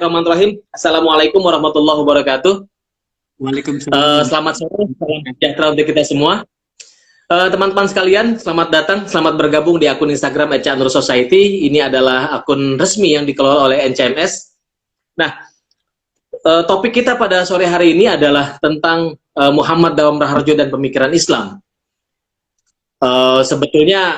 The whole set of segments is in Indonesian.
Bismillahirrahmanirrahim. Assalamualaikum warahmatullahi wabarakatuh. Waalaikumsalam. Selamat sore, salam sejahtera untuk kita semua. Teman-teman sekalian, selamat datang, selamat bergabung di akun Instagram @ca_nur_society. Ini adalah akun resmi yang dikelola oleh NCMS. Nah, topik kita pada sore hari ini adalah tentang Muhammad Dawam Raharjo dan pemikiran Islam. Sebetulnya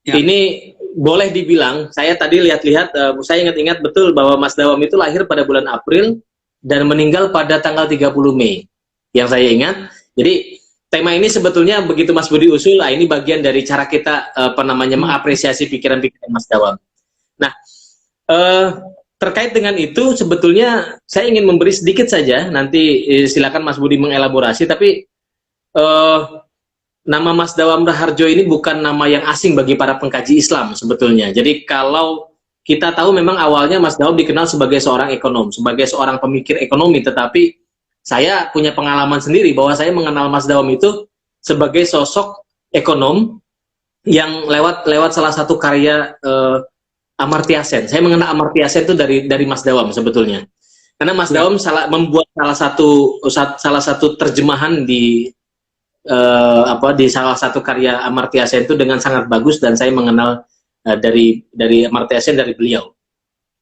ini boleh dibilang, saya tadi lihat-lihat, saya ingat-ingat betul bahwa Mas Dawam itu lahir pada bulan April dan meninggal pada tanggal 30 Mei. Yang saya ingat. Jadi tema ini sebetulnya begitu Mas Budi usul, ini bagian dari cara kita mengapresiasi pikiran-pikiran Mas Dawam. Nah, terkait dengan itu sebetulnya saya ingin memberi sedikit saja, nanti silakan Mas Budi mengelaborasi, tapi nama Mas Dawam Raharjo ini bukan nama yang asing bagi para pengkaji Islam sebetulnya. Jadi kalau kita tahu memang awalnya Mas Dawam dikenal sebagai seorang ekonom, sebagai seorang pemikir ekonomi, tetapi saya punya pengalaman sendiri bahwa saya mengenal Mas Dawam itu sebagai sosok ekonom yang lewat salah satu karya Amartya Sen. Saya mengenal Amartya Sen itu dari Mas Dawam sebetulnya. Karena Mas Dawam membuat salah satu terjemahan di salah satu karya Amartya Sen itu dengan sangat bagus, dan saya mengenal dari Amartya Sen dari beliau.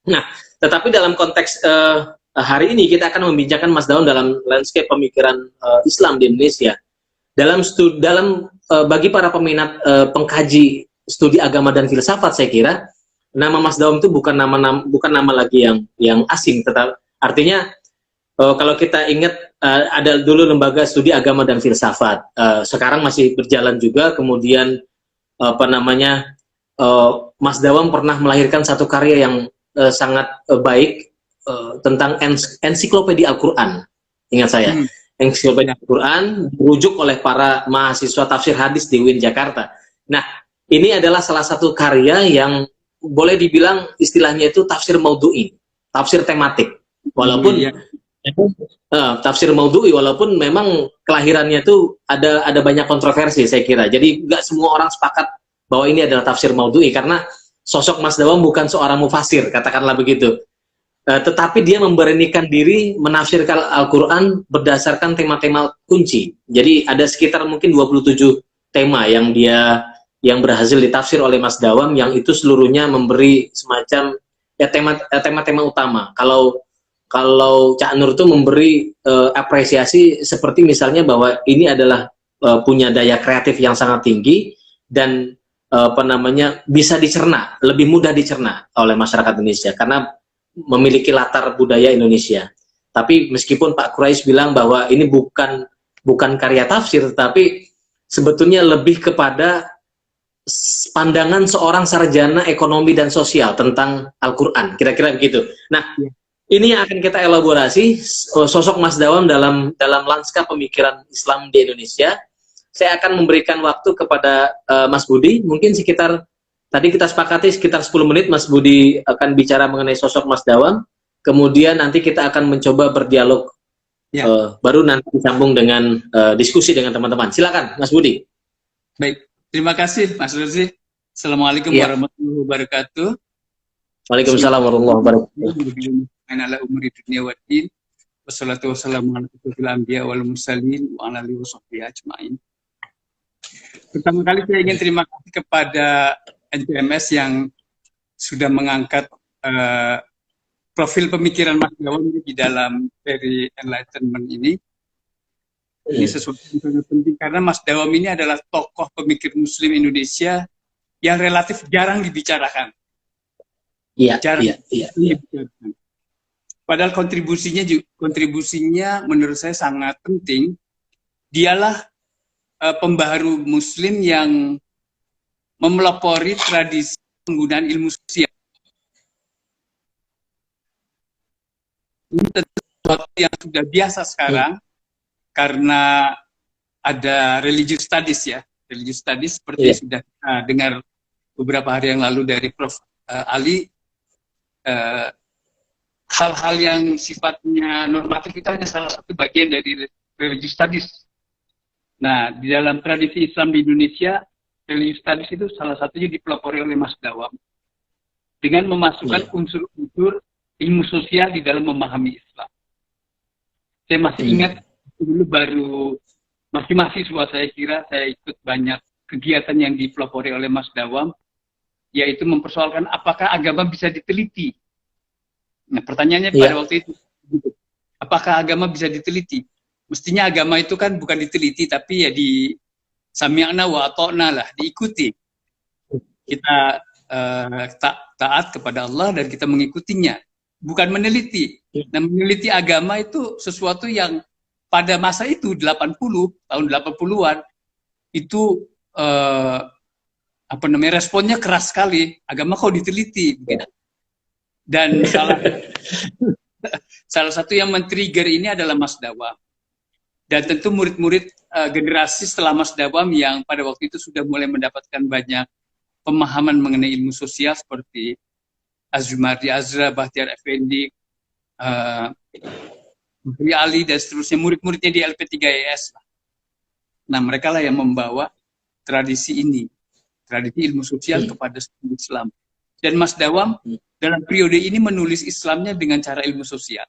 Nah, tetapi dalam konteks hari ini kita akan membincangkan Mas Dawam dalam landscape pemikiran Islam di Indonesia. Bagi para peminat pengkaji studi agama dan filsafat, saya kira nama Mas Dawam itu bukan nama lagi yang asing, tetapi artinya kalau kita ingat ada dulu lembaga studi agama dan filsafat, sekarang masih berjalan juga. Kemudian Mas Dawam pernah melahirkan satu karya yang sangat baik tentang ensiklopedia Al-Quran. Ingat saya, ensiklopedia Al-Quran dirujuk oleh para mahasiswa tafsir hadis di UIN Jakarta. Nah, ini adalah salah satu karya yang boleh dibilang istilahnya itu tafsir maudhu'i, tafsir tematik. Walaupun tafsir maudhu'i, walaupun memang kelahirannya itu ada banyak kontroversi, saya kira. Jadi nggak semua orang sepakat bahwa ini adalah tafsir maudhu'i, karena sosok Mas Dawam bukan seorang mufasir, katakanlah begitu. Tetapi dia memberanikan diri menafsirkan Al-Quran berdasarkan tema-tema kunci. Jadi ada sekitar mungkin 27 tema yang berhasil ditafsir oleh Mas Dawam, yang itu seluruhnya memberi semacam tema-tema utama. Kalau Cak Nur itu memberi apresiasi seperti misalnya bahwa ini adalah punya daya kreatif yang sangat tinggi dan bisa dicerna, lebih mudah dicerna oleh masyarakat Indonesia karena memiliki latar budaya Indonesia. Tapi meskipun Pak Quraisy bilang bahwa ini bukan karya tafsir, tetapi sebetulnya lebih kepada pandangan seorang sarjana ekonomi dan sosial tentang Al-Quran, kira-kira begitu. Nah, ini yang akan kita elaborasi, sosok Mas Dawam dalam lanskap pemikiran Islam di Indonesia. Saya akan memberikan waktu kepada Mas Budi, mungkin sekitar, tadi kita sepakati sekitar 10 menit Mas Budi akan bicara mengenai sosok Mas Dawam, kemudian nanti kita akan mencoba berdialog, baru nanti disambung dengan diskusi dengan teman-teman. Silakan Mas Budi. Baik, terima kasih Mas Ruzi. Assalamualaikum warahmatullahi wabarakatuh. Waalaikumsalam warahmatullahi wabarakatuh. Ala umri dunia wa din, wassalatu wassalamu ala asyrofil anbiya wal mursalin wa ala alihi washabbihi ajmain. Pertama kali saya ingin terima kasih kepada NCMS yang sudah mengangkat profil pemikiran Mas Dawam di dalam seri Enlightenment ini. Ini sesuatu yang sangat penting karena Mas Dawam ini adalah tokoh pemikir Muslim Indonesia yang relatif jarang dibicarakan. Iya. Padahal kontribusinya menurut saya sangat penting. Dialah pembaharu Muslim yang memelopori tradisi penggunaan ilmu sosial. Ini tentu sesuatu yang sudah biasa sekarang karena ada religious studies ya. Religious studies seperti sudah dengar beberapa hari yang lalu dari Prof. Ali. Hal-hal yang sifatnya normatif itu hanya salah satu bagian dari religious studies. Nah, di dalam tradisi Islam di Indonesia, religious studies itu salah satunya dipelopori oleh Mas Dawam dengan memasukkan unsur-unsur ilmu sosial di dalam memahami Islam. Saya masih ingat dulu baru masih mahasiswa, saya kira saya ikut banyak kegiatan yang dipelopori oleh Mas Dawam, yaitu mempersoalkan apakah agama bisa diteliti. Nah, pertanyaannya pada waktu itu, apakah agama bisa diteliti? Mestinya agama itu kan bukan diteliti, tapi ya di sami'na wa ata'na lah, diikuti. Kita taat kepada Allah dan kita mengikutinya, bukan meneliti. Nah, meneliti agama itu sesuatu yang pada masa itu, tahun 80-an, itu responnya keras sekali. Agama kok diteliti, begitu. Dan salah satu yang men-trigger ini adalah Mas Dawam. Dan tentu murid-murid generasi setelah Mas Dawam yang pada waktu itu sudah mulai mendapatkan banyak pemahaman mengenai ilmu sosial seperti Azumardi Azra, Bahtiar Effendi, Ali, dan seterusnya, murid-muridnya di LP3IAS. Nah, mereka lah yang membawa tradisi ini, tradisi ilmu sosial kepada Islam. Dan Mas Dawam dalam periode ini menulis Islamnya dengan cara ilmu sosial.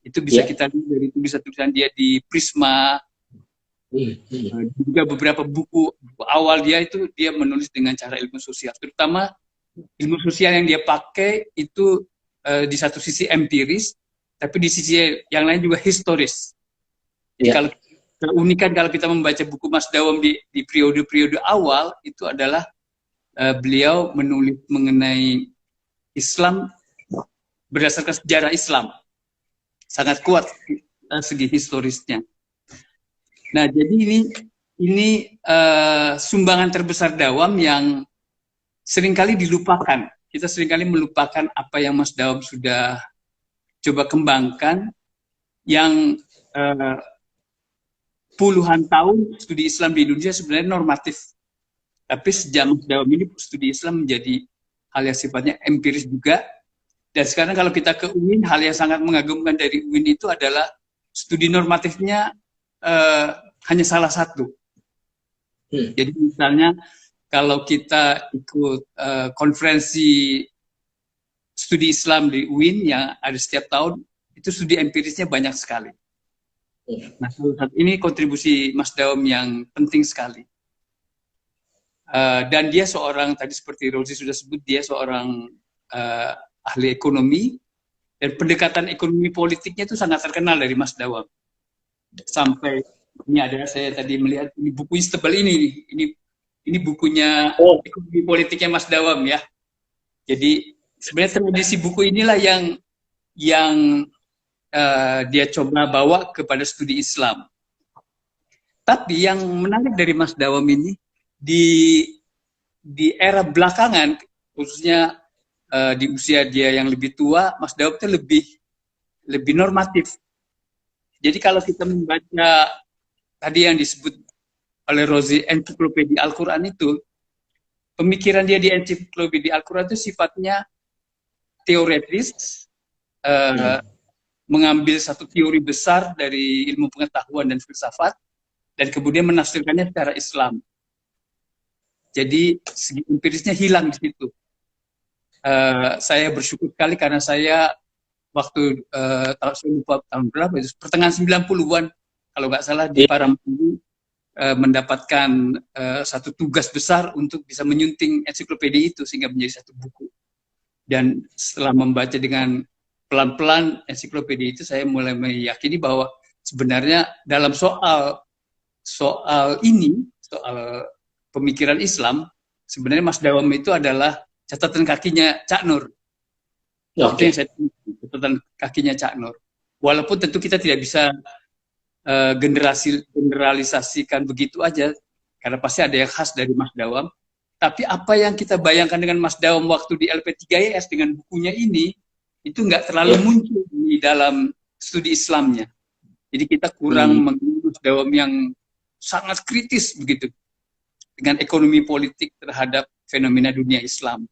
Itu bisa kita lihat dari tulisan-tulisan dia di Prisma, juga beberapa buku awal dia itu dia menulis dengan cara ilmu sosial. Terutama ilmu sosial yang dia pakai itu di satu sisi empiris, tapi di sisi yang lain juga historis. Jadi kalau keunikan kalau kita membaca buku Mas Dawam di periode-periode awal itu adalah beliau menulis mengenai Islam berdasarkan sejarah Islam, sangat kuat segi historisnya. Nah, jadi ini sumbangan terbesar Dawam yang seringkali dilupakan. Kita seringkali melupakan apa yang Mas Dawam sudah coba kembangkan, yang puluhan tahun studi Islam di Indonesia sebenarnya normatif. Tapi sejak Mas Dawam ini studi Islam menjadi hal yang sifatnya empiris juga. Dan sekarang kalau kita ke UIN, hal yang sangat mengagumkan dari UIN itu adalah studi normatifnya hanya salah satu. Jadi misalnya kalau kita ikut konferensi studi Islam di UIN yang ada setiap tahun, itu studi empirisnya banyak sekali. Nah, ini kontribusi Mas Dawam yang penting sekali. Dan dia seorang, tadi seperti Rozi sudah sebut, dia seorang ahli ekonomi, dan pendekatan ekonomi politiknya itu sangat terkenal dari Mas Dawam. Sampai ini ada, saya tadi melihat ini bukunya setebal ini bukunya ekonomi politiknya Mas Dawam ya. Jadi sebenarnya tradisi buku inilah yang dia coba bawa kepada studi Islam. Tapi yang menarik dari Mas Dawam ini, di era belakangan, khususnya di usia dia yang lebih tua, Mas Dawam itu lebih normatif. Jadi kalau kita membaca tadi yang disebut oleh Rozi ensiklopedia Al-Quran itu, pemikiran dia di ensiklopedia Al-Quran itu sifatnya teoretis, mengambil satu teori besar dari ilmu pengetahuan dan filsafat, dan kemudian menafsirkannya secara Islam. Jadi segi empirisnya hilang di situ. Saya bersyukur sekali karena saya waktu saya lupa tahun berapa itu, pertengahan 90-an kalau nggak salah, di Paramaribo mendapatkan satu tugas besar untuk bisa menyunting ensiklopedia itu sehingga menjadi satu buku. Dan setelah membaca dengan pelan-pelan ensiklopedia itu, saya mulai meyakini bahwa sebenarnya dalam soal pemikiran Islam, sebenarnya Mas Dawam itu adalah catatan kakinya Cak Nur. Itu yang saya catatan kakinya Cak Nur. Walaupun tentu kita tidak bisa generalisasikan begitu aja, karena pasti ada yang khas dari Mas Dawam. Tapi apa yang kita bayangkan dengan Mas Dawam waktu di LP3IAS dengan bukunya ini, itu nggak terlalu muncul di dalam studi Islamnya. Jadi kita kurang mengenal Mas Dawam yang sangat kritis begitu dengan ekonomi politik terhadap fenomena dunia Islam.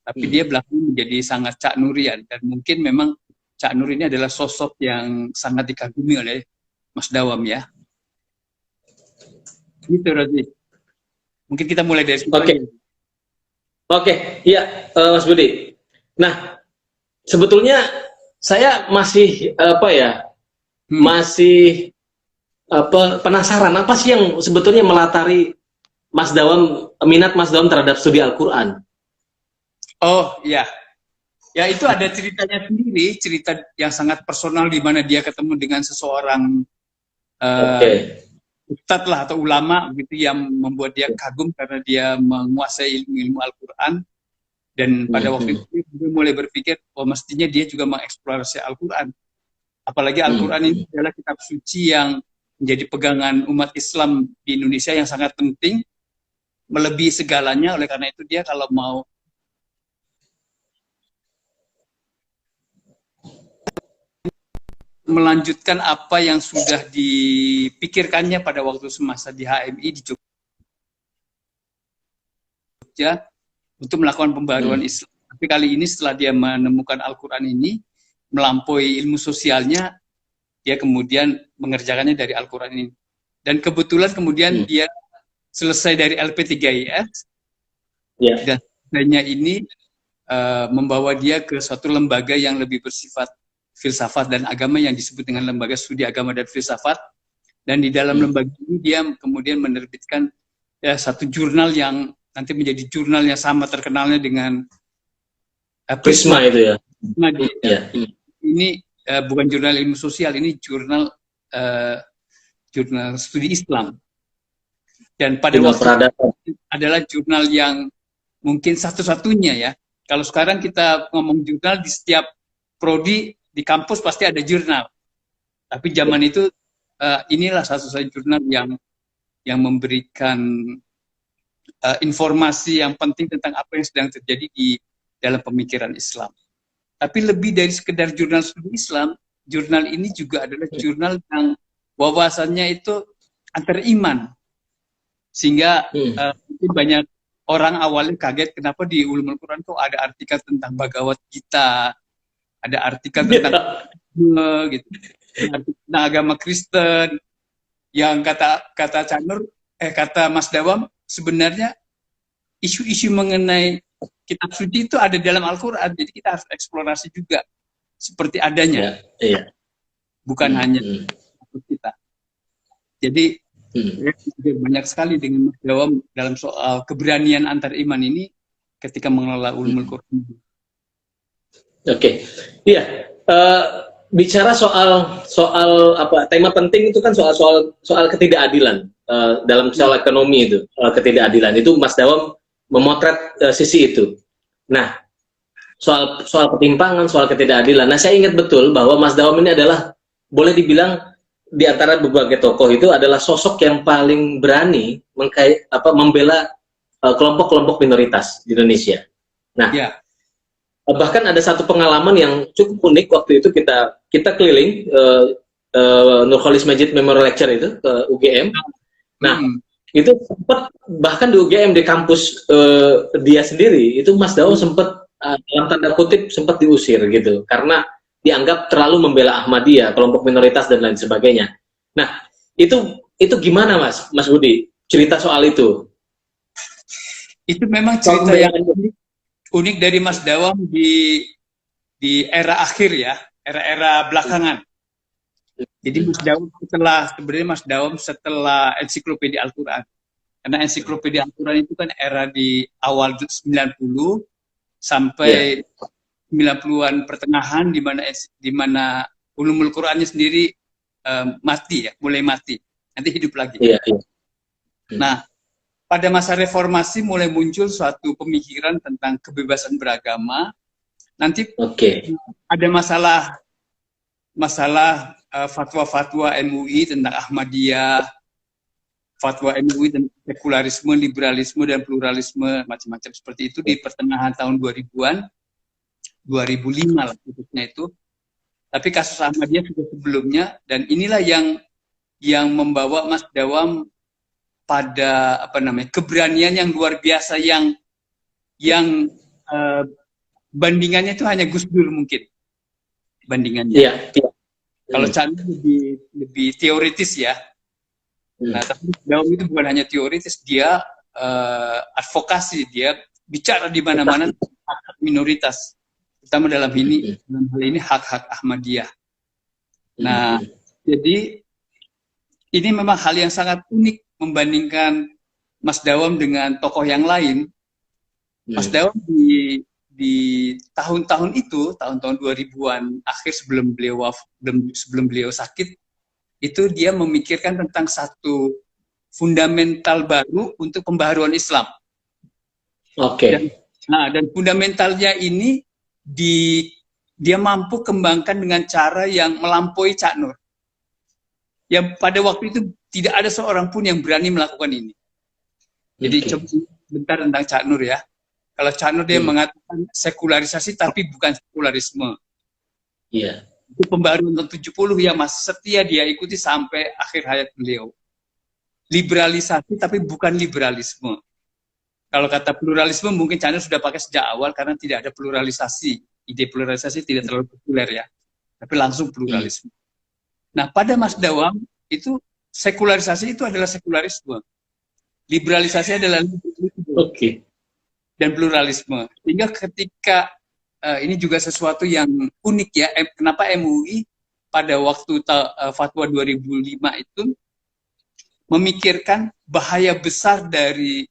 Tapi dia belakangan menjadi sangat Cak Nurian, dan mungkin memang Cak Nur ini adalah sosok yang sangat dikagumi oleh Mas Dawam ya. Gitu Rozi. Mungkin kita mulai dari situ. Oke, iya Mas Budi. Nah, sebetulnya saya masih masih penasaran apa sih yang sebetulnya melatari Mas Dawam, minat Mas Dawam terhadap studi Al-Quran. Oh ya, ya itu ada ceritanya sendiri, cerita yang sangat personal di mana dia ketemu dengan seseorang ustadz lah atau ulama gitu yang membuat dia kagum karena dia menguasai ilmu-ilmu Al-Quran. Dan pada waktu itu dia mulai berpikir, oh mestinya dia juga mengeksplorasi Al-Quran. Apalagi Al-Quran ini adalah kitab suci yang menjadi pegangan umat Islam di Indonesia yang sangat penting, melebihi segalanya. Oleh karena itu dia kalau mau melanjutkan apa yang sudah dipikirkannya pada waktu semasa di HMI di Jogja untuk melakukan pembaruan Islam. Tapi kali ini setelah dia menemukan Al-Quran ini, melampaui ilmu sosialnya, dia kemudian mengerjakannya dari Al-Quran ini. Dan kebetulan kemudian dia selesai dari LP3IS, dan selesainya ini membawa dia ke suatu lembaga yang lebih bersifat filsafat dan agama yang disebut dengan Lembaga Studi Agama dan Filsafat. Dan di dalam lembaga ini dia kemudian menerbitkan satu jurnal yang nanti menjadi jurnal yang sama terkenalnya dengan Prisma itu ya. Ini bukan jurnal ilmu sosial, ini jurnal jurnal studi Islam. Dan pada waktu itu adalah jurnal yang mungkin satu-satunya ya. Kalau sekarang kita ngomong jurnal di setiap prodi di kampus pasti ada jurnal. Tapi zaman itu inilah satu-satunya jurnal yang memberikan informasi yang penting tentang apa yang sedang terjadi di dalam pemikiran Islam. Tapi lebih dari sekedar jurnal studi Islam, jurnal ini juga adalah jurnal yang wawasannya itu antar iman. Sehingga banyak orang awalnya kaget kenapa di Ulumul Quran tuh ada artikel tentang Bhagavad Gita, ada artikel tentang gitu, tentang agama Kristen, yang kata Chanur, kata Mas Dawam, sebenarnya isu-isu mengenai kitab suci itu ada dalam Al-Quran, jadi kita harus eksplorasi juga seperti adanya, bukan hanya kita. Jadi banyak sekali dengan Mas Dawam dalam soal keberanian antar iman ini ketika mengelola Ulumul Quran. Iya. Bicara soal apa tema penting itu kan soal ketidakadilan dalam soal ekonomi itu, ketidakadilan itu Mas Dawam memotret sisi itu. Nah, soal ketimpangan, soal ketidakadilan. Nah, saya ingat betul bahwa Mas Dawam ini adalah boleh dibilang di antara berbagai tokoh itu adalah sosok yang paling berani membela kelompok-kelompok minoritas di Indonesia. Nah, bahkan ada satu pengalaman yang cukup unik waktu itu kita keliling Nurholis Majid Memorial Lecture itu ke UGM. Nah, itu sempat bahkan di UGM di kampus dia sendiri itu Mas Dawam sempat dalam tanda kutip sempat diusir gitu karena dianggap terlalu membela Ahmadiyah, kelompok minoritas dan lain sebagainya. Nah, itu gimana Mas Budi cerita soal itu? Itu memang cerita yang unik dari Mas Dawam di era akhir ya, era-era belakangan. Jadi Mas Dawam setelah ensiklopedia Al-Quran. Karena ensiklopedia Al-Quran itu kan era di awal 90 sampai 90-an pertengahan di mana Ulumul Qurannya sendiri mati ya, mulai mati. Nanti hidup lagi. Nah, pada masa reformasi mulai muncul suatu pemikiran tentang kebebasan beragama. Nanti ada masalah fatwa-fatwa MUI tentang Ahmadiyah, fatwa MUI tentang sekularisme, liberalisme, dan pluralisme, macam-macam seperti itu di pertengahan tahun 2000-an, 2005 lah khususnya itu. Tapi kasus Ahmadiyah sudah sebelumnya, dan inilah yang membawa Mas Dawam pada keberanian yang luar biasa yang bandingannya itu hanya Gus Dur mungkin bandingannya. Kalau Chandra lebih teoritis ya. Nah, tapi Dawam itu bukan hanya teoritis, dia advokasi, dia bicara di mana-mana minoritas. terutama dalam hal ini hak-hak Ahmadiyah. Nah, jadi ini memang hal yang sangat unik membandingkan Mas Dawam dengan tokoh yang lain. Mas Dawam di tahun-tahun itu, tahun-tahun 2000-an akhir sebelum beliau sakit, itu dia memikirkan tentang satu fundamental baru untuk pembaharuan Islam. Oke. Dan fundamentalnya ini dia mampu kembangkan dengan cara yang melampaui Cak Nur. Yang pada waktu itu tidak ada seorang pun yang berani melakukan ini. Jadi coba bentar tentang Cak Nur ya. Kalau Cak Nur dia mengatakan sekularisasi tapi bukan sekularisme. Iya. Itu pembaruan tahun 70 yang masih setia dia ikuti sampai akhir hayat beliau. Liberalisasi tapi bukan liberalisme. Kalau kata pluralisme mungkin Cak Nur sudah pakai sejak awal karena tidak ada pluralisasi. Ide pluralisasi tidak terlalu populer ya. Tapi langsung pluralisme. Nah, pada Mas Dawam itu sekularisasi itu adalah sekularisme. Liberalisasi adalah liberalisme. Dan pluralisme. Sehingga ketika ini juga sesuatu yang unik ya. Kenapa MUI pada waktu fatwa 2005 itu memikirkan bahaya besar dari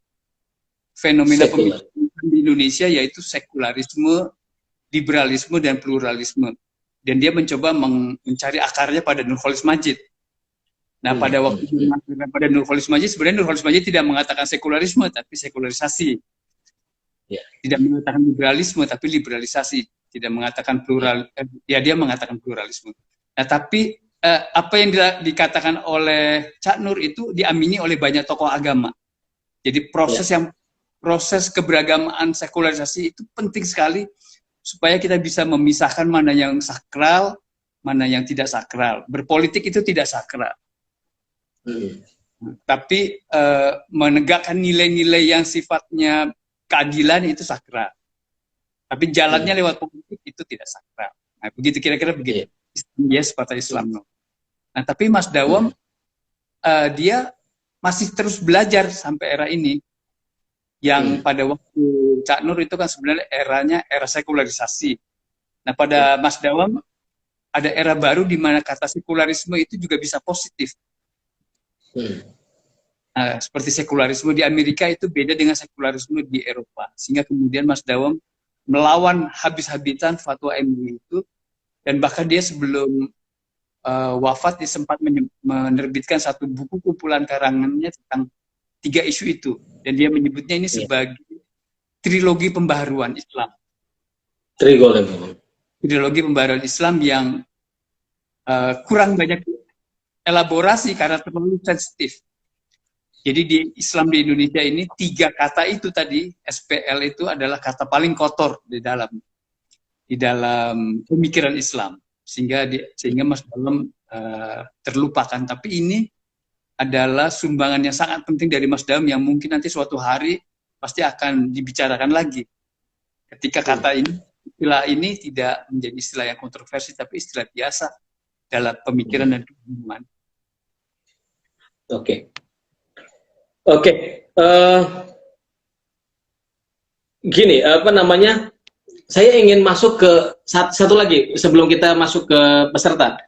fenomena pemikiran di Indonesia yaitu sekularisme, liberalisme, dan pluralisme. Dan dia mencoba mencari akarnya pada Nurcholish Madjid. Nah, pada waktu pada Nurcholish Madjid, sebenarnya Nurcholish Madjid tidak mengatakan sekularisme, tapi sekularisasi. Tidak mengatakan liberalisme, tapi liberalisasi. Tidak mengatakan plural, dia mengatakan pluralisme. Nah, tapi apa yang dikatakan oleh Cak Nur itu diamini oleh banyak tokoh agama. Jadi proses keberagamaan sekularisasi itu penting sekali supaya kita bisa memisahkan mana yang sakral, mana yang tidak sakral. Berpolitik itu tidak sakral. Tapi menegakkan nilai-nilai yang sifatnya keadilan itu sakral. Tapi jalannya lewat politik itu tidak sakral. Nah, begitu kira-kira begitu. Yes, partai Islam. Nah, tapi Mas Dawam dia masih terus belajar sampai era ini. Yang pada waktu Cak Nur itu kan sebenarnya eranya era sekularisasi. Nah, pada Mas Dawam ada era baru di mana kata sekularisme itu juga bisa positif. Nah, seperti sekularisme di Amerika itu beda dengan sekularisme di Eropa. Sehingga kemudian Mas Dawam melawan habis-habisan fatwa MUI itu, dan bahkan dia sebelum wafat dia sempat menerbitkan satu buku kumpulan karangannya tentang 3 isu itu. Dan dia menyebutnya ini sebagai trilogi pembaharuan Islam. Trilogi pembaharuan Islam yang kurang banyak elaborasi karena terlalu sensitif. Jadi di Islam di Indonesia ini 3 kata itu tadi, SPL itu adalah kata paling kotor di dalam pemikiran Islam. Sehingga Mas Dawam terlupakan. Tapi ini adalah sumbangan yang sangat penting dari Mas Dawam yang mungkin nanti suatu hari pasti akan dibicarakan lagi. Ketika istilah ini tidak menjadi istilah yang kontroversi, tapi istilah biasa dalam pemikiran dan keilmuan. Gini, saya ingin masuk ke satu lagi sebelum kita masuk ke peserta.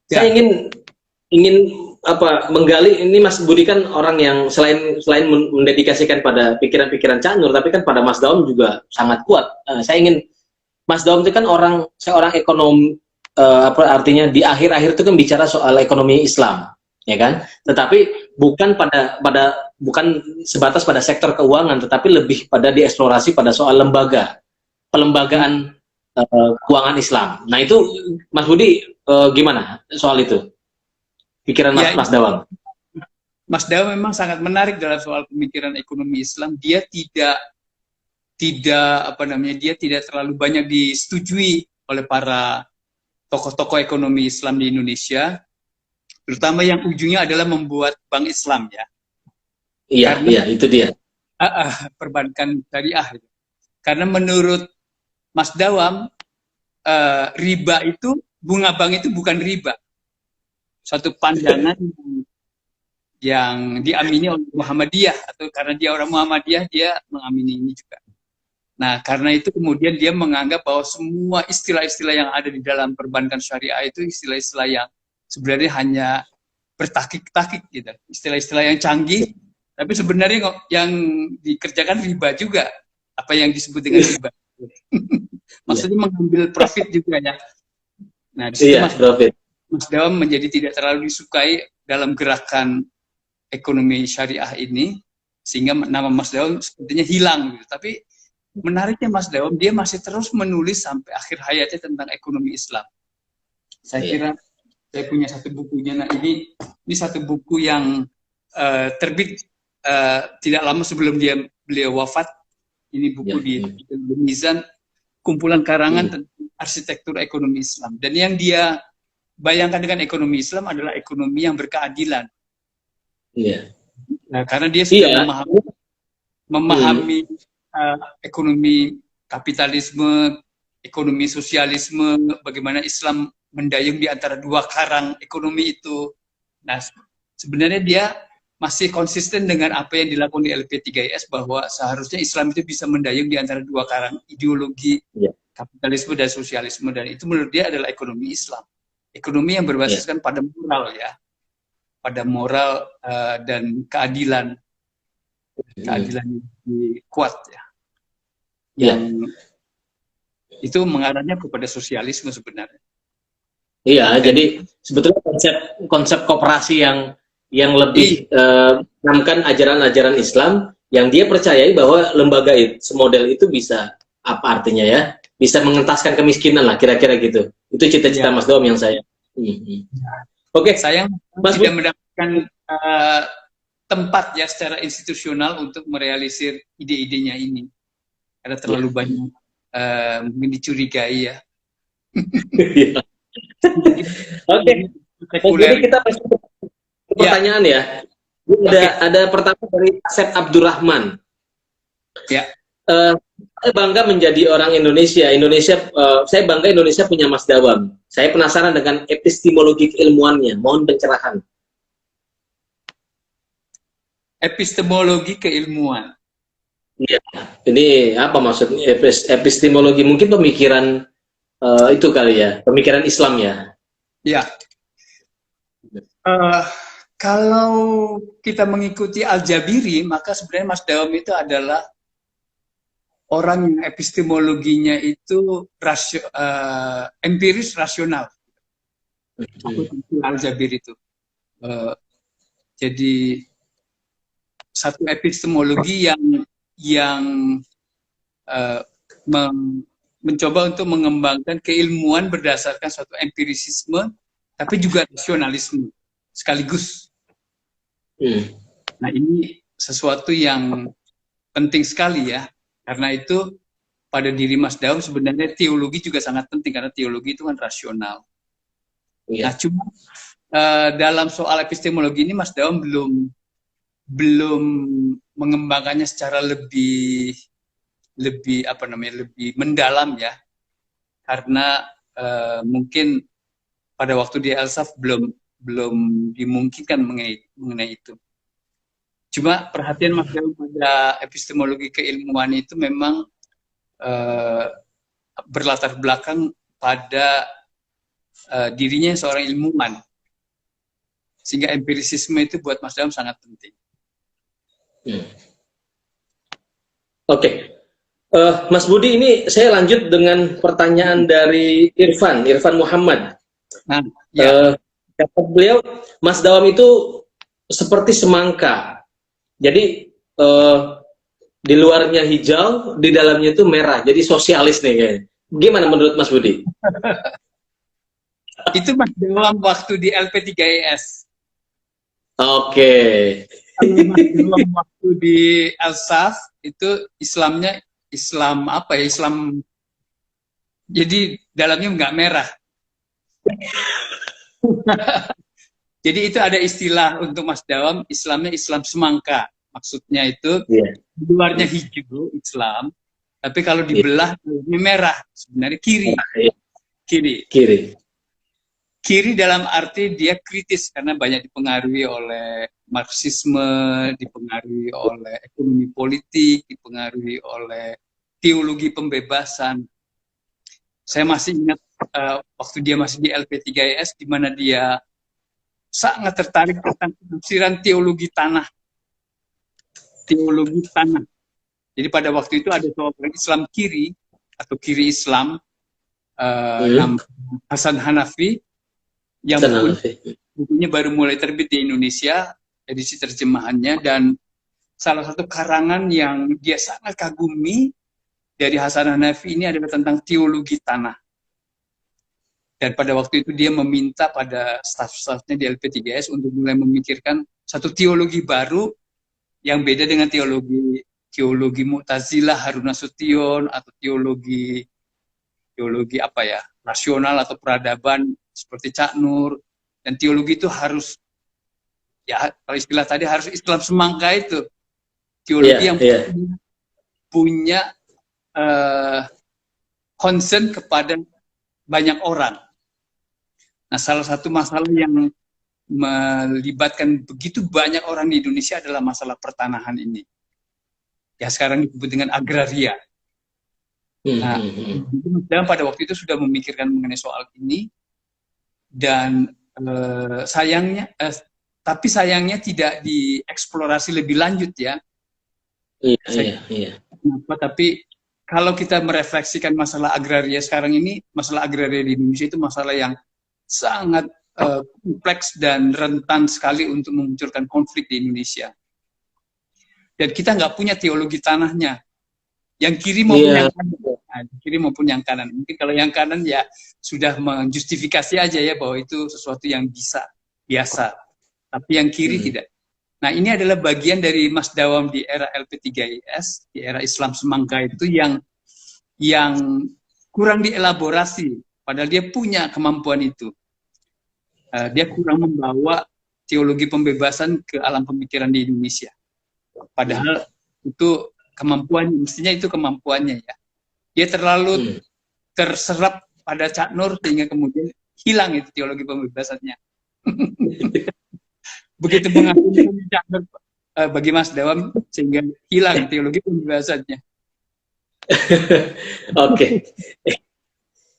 Saya ingin menggali ini. Mas Budi kan orang yang selain mendedikasikan pada pikiran-pikiran Cak Nur, tapi kan pada Mas Dawam juga sangat kuat. Saya ingin, Mas Dawam itu kan seorang ekonom, artinya di akhir-akhir itu kan bicara soal ekonomi Islam, ya kan? Tetapi bukan bukan sebatas pada sektor keuangan, tetapi lebih pada dieksplorasi pada soal pelembagaan keuangan Islam. Nah, itu Mas Budi gimana soal itu? Pikiran Mas Dawam. Mas Dawam memang sangat menarik dalam soal pemikiran ekonomi Islam. Dia tidak terlalu banyak disetujui oleh para tokoh-tokoh ekonomi Islam di Indonesia, terutama yang ujungnya adalah membuat bank Islam ya. Iya, itu dia. Perbankan syariah. Karena menurut Mas Dawam, riba itu, bunga bank itu bukan riba. Suatu pandangan yang diamini oleh Muhammadiyah, atau karena dia orang Muhammadiyah, dia mengamini ini juga. Nah, karena itu kemudian dia menganggap bahwa semua istilah-istilah yang ada di dalam perbankan syariah itu istilah-istilah yang sebenarnya hanya bertakik-takik gitu. Istilah-istilah yang canggih, tapi sebenarnya yang dikerjakan riba juga. Apa yang disebut dengan riba. Maksudnya mengambil profit juga ya. Nah, di situ Mas Dawam menjadi tidak terlalu disukai dalam gerakan ekonomi syariah ini, sehingga nama Mas Dawam sepertinya hilang gitu. Tapi menariknya Mas Dawam, dia masih terus menulis sampai akhir hayatnya tentang ekonomi Islam. Saya kira saya punya satu bukunya. Nah, ini satu buku yang terbit tidak lama sebelum beliau wafat. Ini buku di Mizan, kumpulan karangan tentang arsitektur ekonomi Islam. Dan yang dia bayangkan dengan ekonomi Islam adalah ekonomi yang berkeadilan. Nah, karena dia sudah memahami ekonomi kapitalisme, ekonomi sosialisme, bagaimana Islam mendayung di antara dua karang ekonomi itu. Nah, sebenarnya dia masih konsisten dengan apa yang dilakukan di LP3IS, bahwa seharusnya Islam itu bisa mendayung di antara dua karang ideologi kapitalisme dan sosialisme, dan itu menurut dia adalah ekonomi Islam. Ekonomi yang berbasiskan pada moral ya, pada moral dan keadilan. Keadilan yang kuat ya. Yang itu mengarahnya kepada sosialisme sebenarnya. Iya, jadi sebetulnya konsep koperasi yang lebih menanamkan ajaran-ajaran Islam yang dia percayai bahwa lembaga semodel itu bisa, apa artinya ya, bisa mengentaskan kemiskinan lah, kira-kira gitu. Itu cita-cita Mas Dawam yang saya. Oke, sayang Mas tidak mendapatkan tempat ya secara institusional untuk merealisir ide-idenya ini, karena terlalu banyak mungkin dicurigai ya. Oke, jadi kita pertanyaan ya. Ada pertama dari Asep Abdurrahman. Ya. Saya bangga menjadi orang Indonesia. Saya bangga Indonesia punya Mas Dawam. Saya penasaran dengan epistemologi keilmuannya. Mohon pencerahan. Epistemologi keilmuan. Iya. Ini apa maksudnya epistemologi? Mungkin pemikiran itu kali ya, pemikiran Islam ya. Ya. Kalau kita mengikuti Al-Jabiri, maka sebenarnya Mas Dawam itu adalah orang yang epistemologinya itu empiris rasional. Al-Jabiri itu. Jadi satu epistemologi yang mencoba untuk mengembangkan keilmuan berdasarkan suatu empirisisme, tapi juga rasionalisme sekaligus. Nah, ini sesuatu yang penting sekali ya, karena itu pada diri Mas Dawam sebenarnya teologi juga sangat penting, karena teologi itu kan rasional. Nah, cuma dalam soal epistemologi ini Mas Dawam belum mengembangkannya secara lebih mendalam ya, karena mungkin pada waktu di Elsaf belum dimungkinkan mengenai itu. Cuma perhatian Mas Dawam pada epistemologi keilmuan itu memang berlatar belakang pada dirinya seorang ilmuwan, sehingga empirisisme itu buat Mas Dawam sangat penting. Oke. Mas Budi, ini saya lanjut dengan pertanyaan dari Irfan Muhammad. Kata beliau, Mas Dawam itu seperti semangka. Jadi di luarnya hijau, di dalamnya itu merah. Jadi sosialis nih kayaknya. Gimana menurut Mas Budi? Itu Mas Dawam waktu di LP3IS. Oke. Mas Dawam waktu di Elsaf itu Islamnya Islam apa ya? Islam, jadi dalamnya nggak merah. Jadi itu ada istilah untuk Mas Dawam, Islamnya Islam semangka. Maksudnya itu di luarnya hijau Islam, tapi kalau dibelah ini merah. Sebenarnya kiri dalam arti dia kritis, karena banyak dipengaruhi oleh Marxisme, dipengaruhi oleh ekonomi politik, dipengaruhi oleh teologi pembebasan. Saya masih ingat waktu dia masih di LP3IS, di mana dia sangat tertarik tentang penafsiran teologi tanah. Teologi tanah. Jadi pada waktu itu ada seorang Islam kiri, atau kiri Islam, nama Hasan Hanafi, yang bukunya baru mulai terbit di Indonesia, edisi terjemahannya, dan salah satu karangan yang dia sangat kagumi dari Hasan Hanafi ini adalah tentang teologi tanah. Dan pada waktu itu dia meminta pada staf-stafnya di LP3IS untuk mulai memikirkan satu teologi baru yang beda dengan teologi Mu'tazilah, Harun Nasution, atau teologi apa ya, rasional atau peradaban seperti Cak Nur. Dan teologi itu harus, ya kalau istilah tadi, harus Islam semangka itu. Teologi yang punya concern kepada banyak orang. Nah, salah satu masalah yang melibatkan begitu banyak orang di Indonesia adalah masalah pertanahan ini. Ya, sekarang disebut dengan agraria. Nah, dan pada waktu itu sudah memikirkan mengenai soal ini, dan tapi sayangnya tidak dieksplorasi lebih lanjut ya. Kenapa? Tapi kalau kita merefleksikan masalah agraria sekarang ini, masalah agraria di Indonesia itu masalah yang sangat kompleks dan rentan sekali untuk memunculkan konflik di Indonesia. Dan kita nggak punya teologi tanahnya, yang kiri maupun yang kanan. Nah, kiri maupun yang kanan. Mungkin kalau yang kanan ya sudah menjustifikasi aja ya bahwa itu sesuatu yang biasa. Tapi yang kiri tidak. Nah, ini adalah bagian dari Mas Dawam di era LP3IS, di era Islam semangka itu yang kurang dielaborasi. Padahal dia punya kemampuan itu. Dia kurang membawa teologi pembebasan ke alam pemikiran di Indonesia. Padahal itu mestinya itu kemampuannya ya. Dia terlalu terserap pada Cak Nur sehingga kemudian hilang itu teologi pembebasannya. Begitu mengagumkan Cak Nur bagi Mas Dawam sehingga hilang teologi pembebasannya. Oke.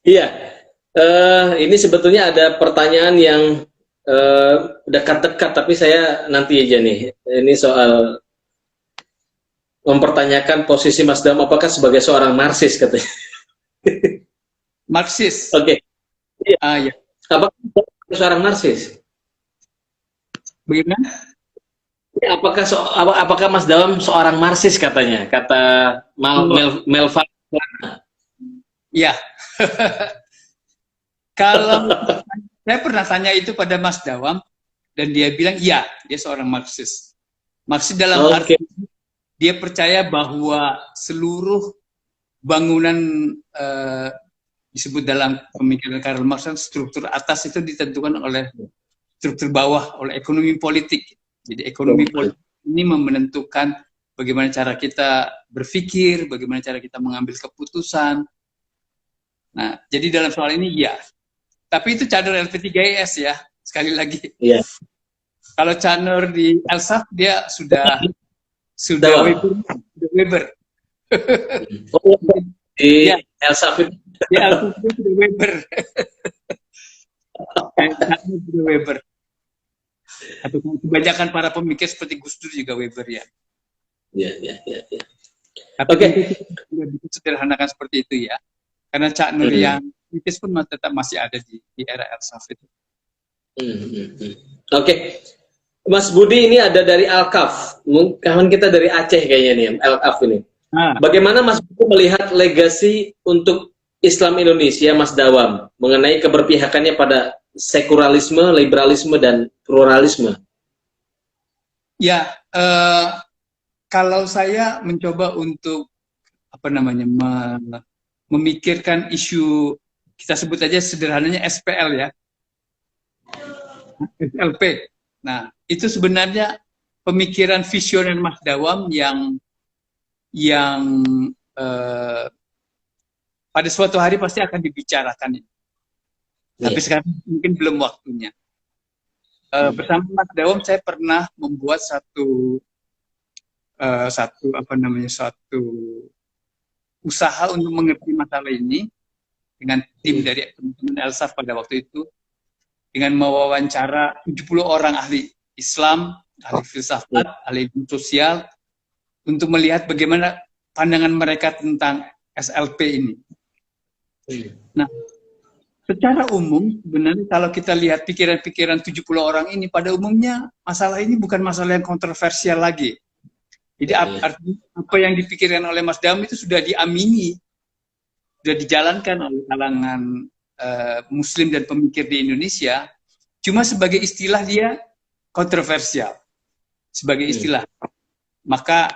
Iya. Ini sebetulnya ada pertanyaan yang dekat-dekat, tapi saya nanti aja nih. Ini soal mempertanyakan posisi Mas Dawam apakah sebagai seorang Marxis katanya. Marxis. Oke. Ya. Apakah seorang Marxis? Bagaimana? Apakah Mas Dawam seorang Marxis katanya? Kata Melva. Ya. Kalau saya pernah tanya itu pada Mas Dawam dan dia bilang iya, dia seorang Marxis. Marxis dalam arti dia percaya bahwa seluruh bangunan disebut dalam pemikiran Karl Marx, struktur atas itu ditentukan oleh struktur bawah, oleh ekonomi politik. Jadi ekonomi politik ini menentukan bagaimana cara kita berpikir, bagaimana cara kita mengambil keputusan. Nah, jadi dalam soal ini ya. Tapi itu cadar LP3IS ya, sekali lagi. Iya. Kalau Chanur di Elsaf dia sudah Weber. Di Elsaf itu. Di Elsaf itu sudah Weber. Sudah Weber. Atau kebanyakan para pemikir seperti Gus Dur juga Weber ya. Iya. Tapi tidak bisa sederhanakan seperti itu ya. Karena Cak Nur yang kritis pun tetap masih ada di era Elsaf itu. Oke. Mas Budi ini ada dari Alkaf. Kawan kita dari Aceh kayaknya nih, Alkaf ini. Bagaimana Mas Budi melihat legasi untuk Islam Indonesia Mas Dawam mengenai keberpihakannya pada sekularilisme, liberalisme, dan pluralisme? Ya, kalau saya mencoba untuk memikirkan isu, kita sebut aja sederhananya SPL ya, SLP. Nah, itu sebenarnya pemikiran visioner Mas Dawam yang pada suatu hari pasti akan dibicarakan ini. Tapi sekarang mungkin belum waktunya. Bersama Mas Dawam saya pernah membuat satu usaha untuk mengerti masalah ini dengan tim dari teman-teman Elsa pada waktu itu, dengan mewawancara 70 orang ahli Islam, ahli filsafat, ahli ilmu sosial, untuk melihat bagaimana pandangan mereka tentang SLP ini. Nah, secara umum sebenarnya kalau kita lihat pikiran-pikiran 70 orang ini, pada umumnya masalah ini bukan masalah yang kontroversial lagi. Jadi artinya apa yang dipikirkan oleh Mas Dam itu sudah diamini, sudah dijalankan oleh kalangan Muslim dan pemikir di Indonesia. Cuma sebagai istilah dia kontroversial, sebagai istilah. Maka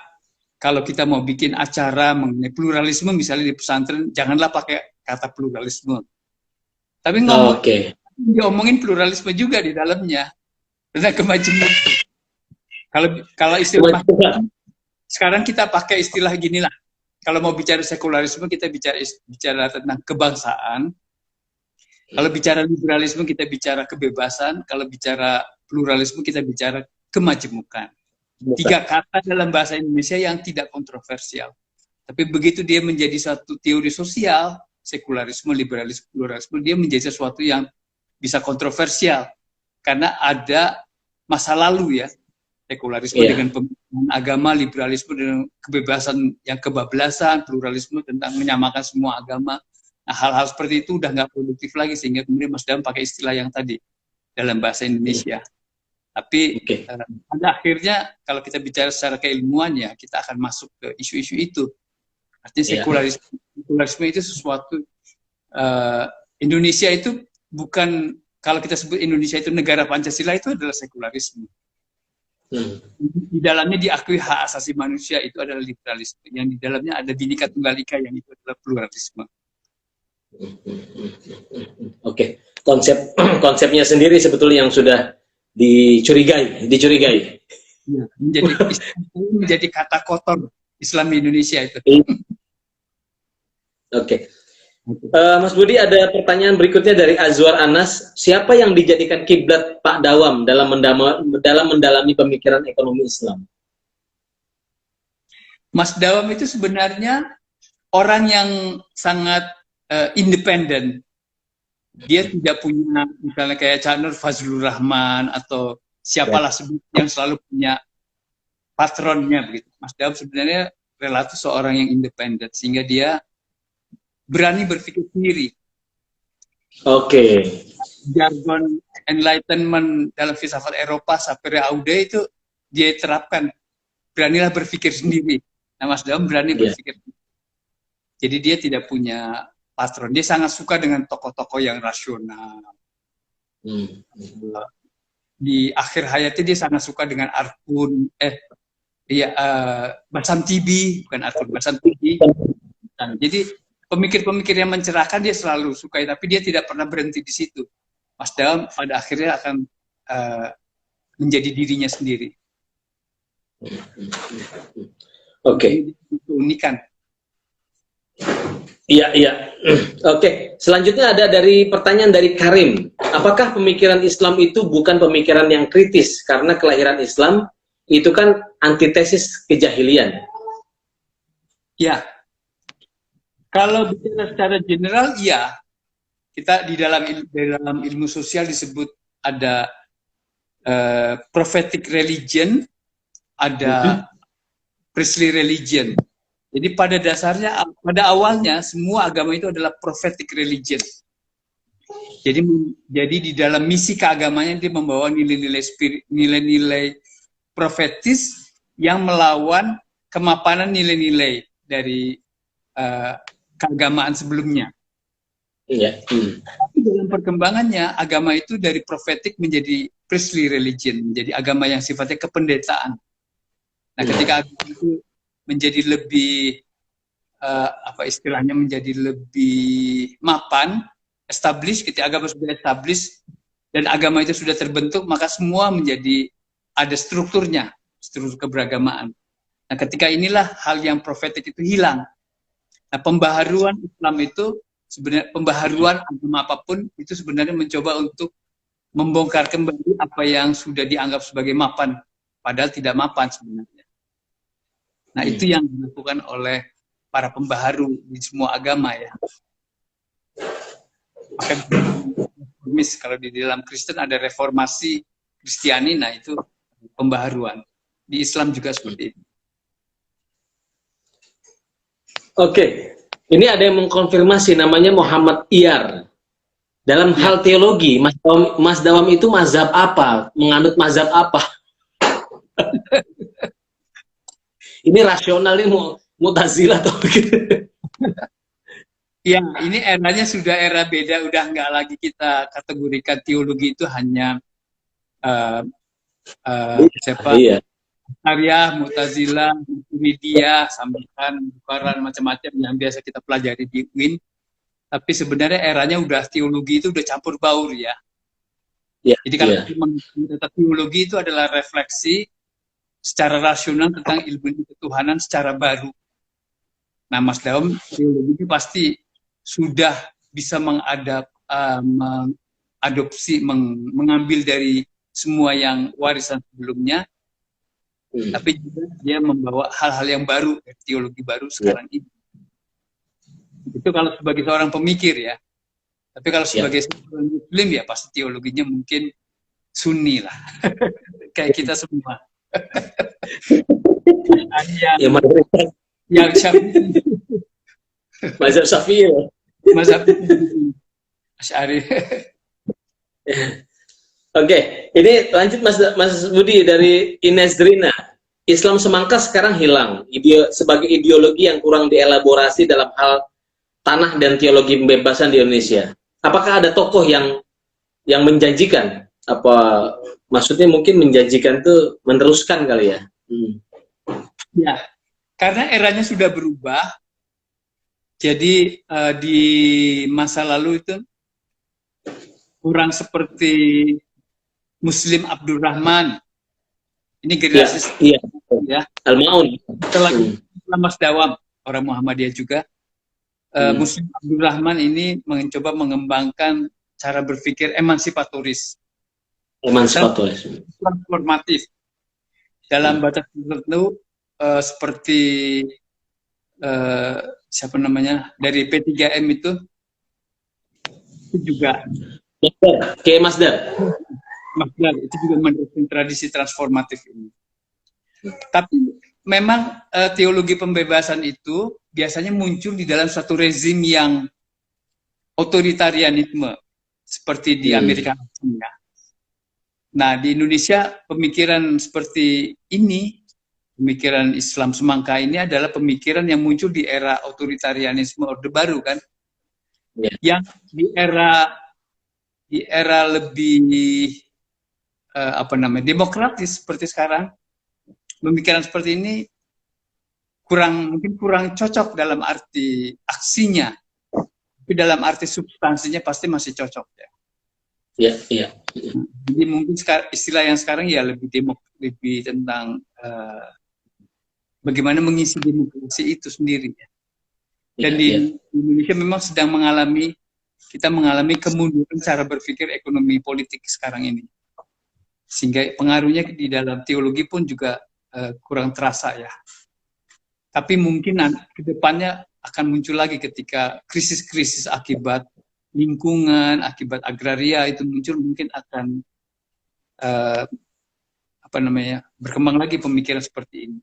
kalau kita mau bikin acara mengenai pluralisme misalnya di pesantren, janganlah pakai kata pluralisme. Tapi diomongin pluralisme juga di dalamnya, tentang kemajemukan. Kalau istilah sekarang kita pakai istilah gini lah. Kalau mau bicara sekularisme kita bicara tentang kebangsaan. Kalau bicara liberalisme kita bicara kebebasan. Kalau bicara pluralisme kita bicara kemajemukan. 3 kata dalam bahasa Indonesia yang tidak kontroversial. Tapi begitu dia menjadi satu teori sosial, sekularisme, liberalisme, pluralisme, dia menjadi sesuatu yang bisa kontroversial. Karena ada masa lalu ya. Sekularisme dengan pemikiran agama, liberalisme dengan kebebasan yang kebablasan, pluralisme tentang menyamakan semua agama. Nah, hal-hal seperti itu udah nggak produktif lagi, sehingga kemudian Mas Dam pakai istilah yang tadi dalam bahasa Indonesia. Tapi pada akhirnya kalau kita bicara secara keilmuan ya, kita akan masuk ke isu-isu itu. Artinya sekularisme itu sesuatu, Indonesia itu bukan, kalau kita sebut Indonesia itu negara Pancasila, itu adalah sekularisme. Di dalamnya diakui hak asasi manusia, itu adalah liberalisme. Yang di dalamnya ada Bhinneka Tunggal Ika, yang itu adalah pluralisme. Konsepnya sendiri sebetulnya yang sudah dicurigai. Ya, menjadi kata kotor Islam di Indonesia itu. Mas Budi, ada pertanyaan berikutnya dari Azwar Anas. Siapa yang dijadikan kiblat Pak Dawam dalam mendalami pemikiran ekonomi Islam? Mas Dawam itu sebenarnya orang yang sangat independen. Dia tidak punya, misalnya kayak Cak Nur Fazlur Rahman atau siapalah sebut yang selalu punya patronnya begitu. Mas Dawam sebenarnya relatif seorang yang independen, sehingga dia berani berpikir sendiri. Jargon enlightenment dalam filsafat Eropa, sapere aude, itu dia terapkan. Beranilah berpikir sendiri. Nah, Mas Dawam berani berpikir sendiri. Jadi dia tidak punya patron. Dia sangat suka dengan tokoh-tokoh yang rasional. Di akhir hayatnya dia sangat suka dengan Arkun, Basam Tibi, bukan Arkun, Basam Tibi. Jadi pemikir-pemikir yang mencerahkan dia selalu sukai, tapi dia tidak pernah berhenti di situ. Mas Dawam pada akhirnya akan menjadi dirinya sendiri. Keunikan. Iya. Selanjutnya ada dari pertanyaan dari Karim. Apakah pemikiran Islam itu bukan pemikiran yang kritis? Karena kelahiran Islam itu kan antitesis kejahilian. Ya. Kalau bicara secara general, iya. Kita di dalam ilmu sosial disebut ada prophetic religion, ada priestly religion. Jadi pada dasarnya, pada awalnya semua agama itu adalah prophetic religion. Jadi di dalam misi keagamanya dia membawa nilai-nilai profetis yang melawan kemapanan nilai-nilai dari keagamaan sebelumnya. Tapi dalam perkembangannya agama itu dari prophetic menjadi priestly religion, menjadi agama yang sifatnya kependetaan. Nah, ketika agama itu menjadi lebih istilahnya menjadi lebih mapan, established, ketika agama sudah established dan agama itu sudah terbentuk, maka semua menjadi ada strukturnya, struktur keberagamaan. Nah, ketika inilah hal yang profetik itu hilang. Nah, pembaharuan Islam itu sebenarnya, pembaharuan agama apapun itu sebenarnya mencoba untuk membongkar kembali apa yang sudah dianggap sebagai mapan, padahal tidak mapan sebenarnya. Nah, itu yang dilakukan oleh para pembaharu di semua agama ya. Maka reformis, kalau di dalam Kristen ada reformasi Kristiani, nah itu pembaharuan. Di Islam juga seperti itu. Oke, ini ada yang mengkonfirmasi namanya Muhammad Iyar. Dalam hal teologi, Mas Dawam itu mazhab apa? Menganut mazhab apa? Ini rasional, ini Mu'tazilah atau begitu? Ya, ini eranya sudah era beda, udah nggak lagi kita kategorikan teologi itu hanya siapa? Iya. Syariah, Mu'tazilah, Maturidiyah, Sambitan, Bukaran, macam-macam yang biasa kita pelajari di UIN. Tapi sebenarnya eranya udah teologi itu udah campur baur ya. Ya, jadi kalau ya. teologi itu adalah refleksi secara rasional tentang ilmu ketuhanan secara baru. Nah, Mas Dawam, teologi itu pasti sudah bisa mengadopsi, mengambil dari semua yang warisan sebelumnya, tapi juga dia membawa hal-hal yang baru, teologi baru sekarang ini. Itu kalau sebagai seorang pemikir ya. Tapi kalau sebagai seorang muslim ya pasti teologinya mungkin sunni lah. Kayak kita semua. yang Syafi'i. Mazhab Syafi'i. Mazhab Asy'ari. Oke, ini lanjut Mas Budi dari Ines Drina. Islam semangka sekarang hilang. Sebagai ideologi yang kurang dielaborasi dalam hal tanah dan teologi pembebasan di Indonesia. Apakah ada tokoh yang menjanjikan? Apa maksudnya mungkin menjanjikan itu meneruskan kali ya? Ya, karena eranya sudah berubah. Jadi di masa lalu itu kurang seperti Muslim Abdurrahman. Ini generasi ya. Al-Maun. Setelah Mas Dawam, orang Muhammadiyah juga. Muslim Abdurrahman ini mencoba mengembangkan cara berpikir emansipatoris, transformatif dalam batas tertentu, seperti siapa namanya dari P3M itu juga kayak Masdar itu juga mendukung tradisi transformatif ini. Tapi memang teologi pembebasan itu biasanya muncul di dalam suatu rezim yang otoritarianisme seperti di Amerika Latin. Nah, di Indonesia pemikiran seperti ini, pemikiran Islam semangka ini adalah pemikiran yang muncul di era otoritarianisme Orde Baru kan. Yang di era lebih demokratis seperti sekarang, pemikiran seperti ini mungkin kurang cocok dalam arti aksinya, tapi dalam arti substansinya pasti masih cocok ya. Iya. Jadi mungkin istilah yang sekarang ya lebih tentang bagaimana mengisi demokrasi itu sendiri ya. Dan di Indonesia memang sedang mengalami kemunduran cara berpikir ekonomi politik sekarang ini, sehingga pengaruhnya di dalam teologi pun juga kurang terasa ya. Tapi mungkin ke depannya akan muncul lagi ketika krisis-krisis akibat lingkungan, akibat agraria itu muncul, mungkin akan berkembang lagi pemikiran seperti ini.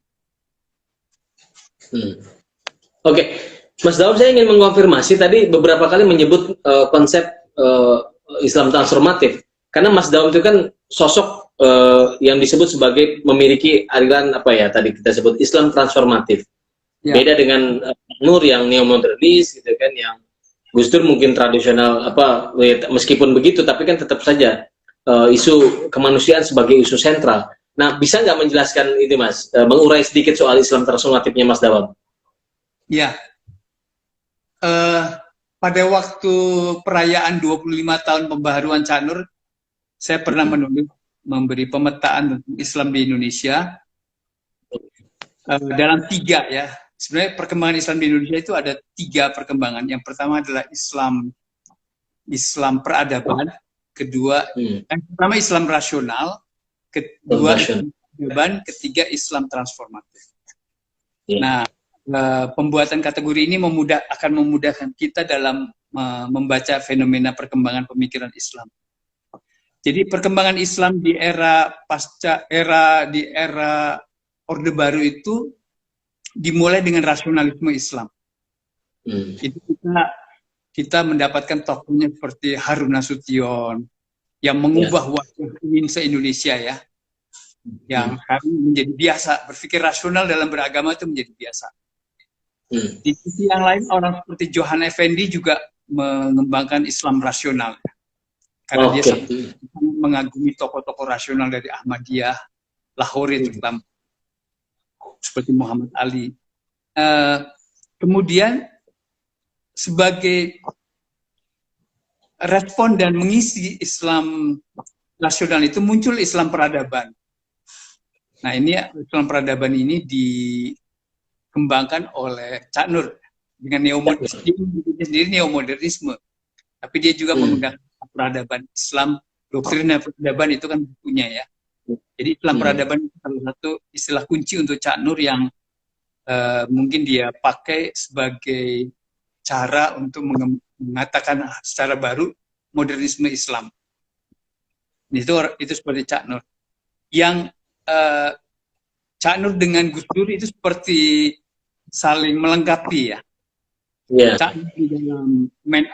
Oke. Mas Dawam, saya ingin mengkonfirmasi tadi beberapa kali menyebut konsep Islam transformatif. Karena Mas Dawam itu kan sosok yang disebut sebagai memiliki aliran tadi kita sebut Islam transformatif. Ya. Beda dengan Nur yang neomodernis gitu kan, yang Gus Dur mungkin tradisional meskipun begitu tapi kan tetap saja isu kemanusiaan sebagai isu sentral. Nah, bisa nggak menjelaskan ini Mas, mengurai sedikit soal Islam transformatifnya Mas Dawam? Ya. Pada waktu perayaan 25 tahun pembaharuan Cak Nur, saya pernah memberi pemetaan tentang Islam di Indonesia dalam 3 ya. Sebenarnya perkembangan Islam di Indonesia itu ada 3 perkembangan. Yang pertama adalah Islam peradaban, kedua yang pertama Islam rasional, kedua Islam peradaban, ketiga Islam transformatif. Nah, pembuatan kategori ini akan memudahkan kita dalam membaca fenomena perkembangan pemikiran Islam. Jadi perkembangan Islam di era Orde Baru itu dimulai dengan rasionalisme Islam. Itu kita mendapatkan tokohnya seperti Harun Nasution yang mengubah wajah se-Indonesia ya. Yang kami menjadi biasa, berpikir rasional dalam beragama itu menjadi biasa. Di sisi yang lain, orang seperti Johan Effendi juga mengembangkan Islam rasional. Karena dia sangat mengagumi tokoh-tokoh rasional dari Ahmadiyah, Lahore terutama, seperti Muhammad Ali. Kemudian, sebagai respon dan mengisi Islam rasional itu muncul Islam peradaban. Nah, ini Islam peradaban ini dikembangkan oleh Cak Nur dengan neomodernisme. Tapi dia juga menggunakan peradaban Islam, doktrin peradaban itu kan bukunya ya. Jadi Islam peradaban itu salah satu istilah kunci untuk Cak Nur yang mungkin dia pakai sebagai cara untuk mengatakan secara baru modernisme Islam. Itu seperti Cak Nur. Yang Cak Nur dengan Gus Dur itu seperti saling melengkapi ya. Cak Nur di dalam man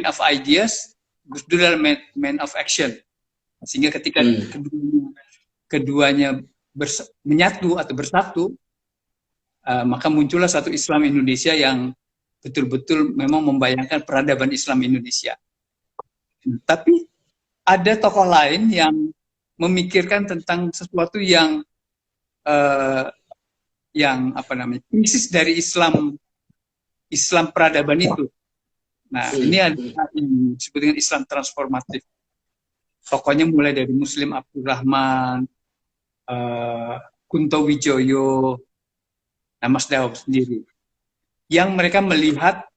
of ideas, Gus Dur dalam man of action. Sehingga ketika keduanya menyatu atau bersatu, maka muncullah satu Islam Indonesia yang betul-betul memang membayangkan peradaban Islam Indonesia. Tapi ada tokoh lain yang memikirkan tentang sesuatu yang krisis dari Islam peradaban itu. Nah, ini ada yang disebut dengan Islam transformatif. Tokohnya mulai dari Muslim Abdurrahman, Kunto Wijoyo, Mas Dawab sendiri. Yang mereka melihat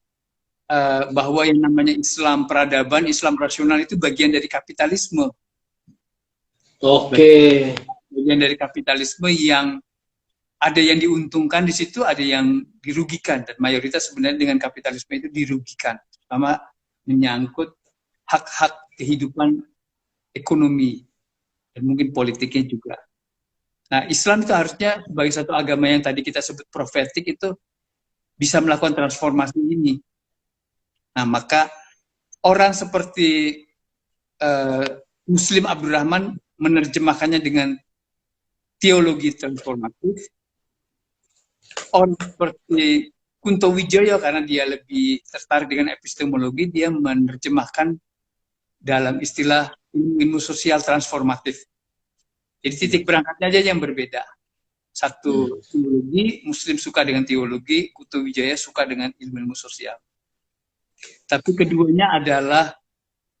bahwa yang namanya Islam peradaban, Islam rasional itu bagian dari kapitalisme. Bagian dari kapitalisme yang ada yang diuntungkan di situ, ada yang dirugikan, dan mayoritas sebenarnya dengan kapitalisme itu dirugikan, sama menyangkut hak-hak kehidupan ekonomi dan mungkin politiknya juga. Nah, Islam itu harusnya sebagai satu agama yang tadi kita sebut profetik itu bisa melakukan transformasi ini. Nah, maka orang seperti Muslim Abdurrahman menerjemahkannya dengan teologi transformatif. Orang seperti Kunto Wijoyo, karena dia lebih tertarik dengan epistemologi, dia menerjemahkan dalam istilah ilmu sosial transformatif. Jadi titik berangkatnya aja yang berbeda. Satu teologi, Muslim suka dengan teologi, Kunto Wijoyo suka dengan ilmu sosial. Tapi keduanya adalah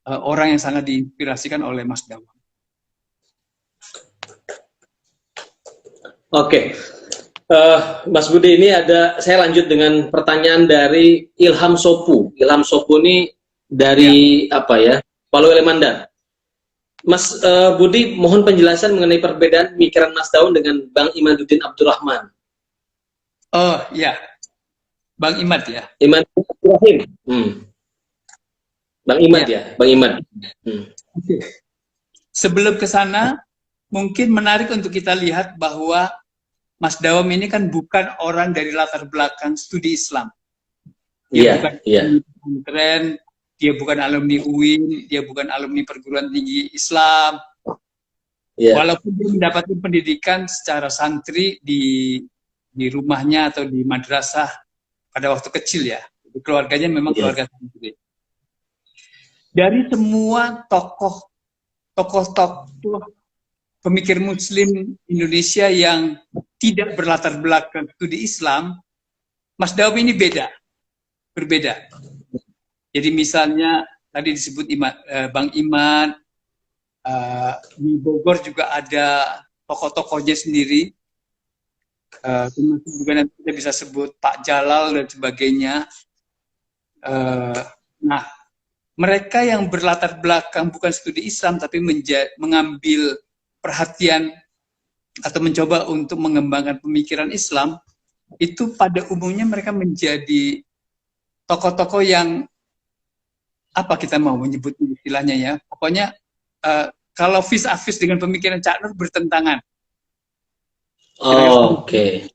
orang yang sangat diinspirasikan oleh Mas Dawam. Oke, Mas Budi, ini saya lanjut dengan pertanyaan dari Ilham Sopu. Ilham Sopu ini dari Palu Elemandar. Mas Budi, mohon penjelasan mengenai perbedaan pemikiran Mas Dawam dengan Bang Imaduddin Abdurrahman. Oh ya, Bang Imad ya. Imad Ibrahim. Bang Imad ya, Bang Imad. Oke. Sebelum ke sana, mungkin menarik untuk kita lihat bahwa Mas Dawam ini kan bukan orang dari latar belakang studi Islam. Dia bukan pesantren, dia bukan alumni UIN, dia bukan alumni perguruan tinggi Islam. Walaupun dia mendapatkan pendidikan secara santri di rumahnya atau di madrasah pada waktu kecil ya. Keluarganya memang keluarga santri. Dari semua tokoh pemikir Muslim Indonesia yang tidak berlatar belakang studi Islam, Mas Dawam ini berbeda. Jadi misalnya tadi disebut Bang Iman, di Bogor juga ada tokoh-tokohnya sendiri, termasuk juga nanti kita bisa sebut Pak Jalal dan sebagainya. Nah, mereka yang berlatar belakang bukan studi Islam tapi mengambil perhatian atau mencoba untuk mengembangkan pemikiran Islam, itu pada umumnya mereka menjadi tokoh-tokoh yang apa kita mau menyebut istilahnya ya, pokoknya kalau vis-a-vis dengan pemikiran Cak Nur bertentangan. Oke.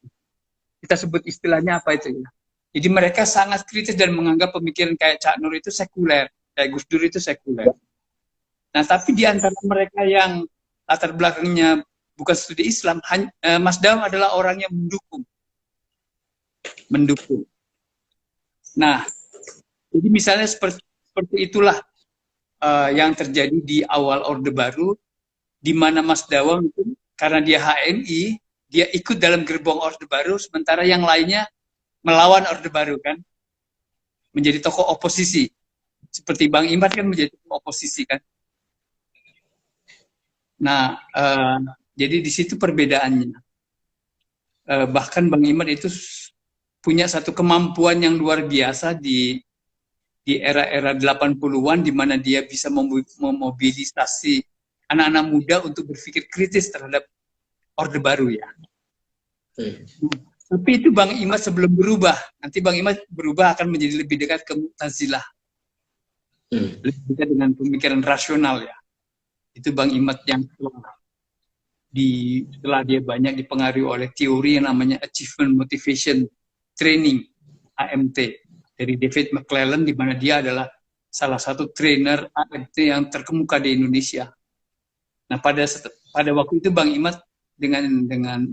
Kita sebut istilahnya apa itu ya. Jadi mereka sangat kritis dan menganggap pemikiran kayak Cak Nur itu sekuler, kayak Gus Dur itu sekuler. Nah, tapi di antara mereka yang latar belakangnya bukan studi Islam, Mas Dawam adalah orang yang mendukung. Nah, jadi misalnya seperti itulah yang terjadi di awal Orde Baru, di mana Mas Dawam itu karena dia HMI, dia ikut dalam gerbong Orde Baru, sementara yang lainnya melawan Orde Baru kan, menjadi tokoh oposisi. Seperti Bang Imad kan menjadi tokoh oposisi kan. Nah, jadi di situ perbedaannya. Bahkan Bang Imad itu punya satu kemampuan yang luar biasa di era-era 80-an, di mana dia bisa memobilisasi anak-anak muda untuk berpikir kritis terhadap Orde Baru ya. Tapi itu Bang Imad sebelum berubah. Nanti Bang Imad berubah akan menjadi lebih dekat ke Mu'tazilah. Lebih dekat dengan pemikiran rasional ya. Itu Bang Imad yang setelah dia banyak dipengaruhi oleh teori yang namanya Achievement Motivation Training, AMT. Dari David McClelland, di mana dia adalah salah satu trainer AMT yang terkemuka di Indonesia. Nah, pada waktu itu Bang Imad dengan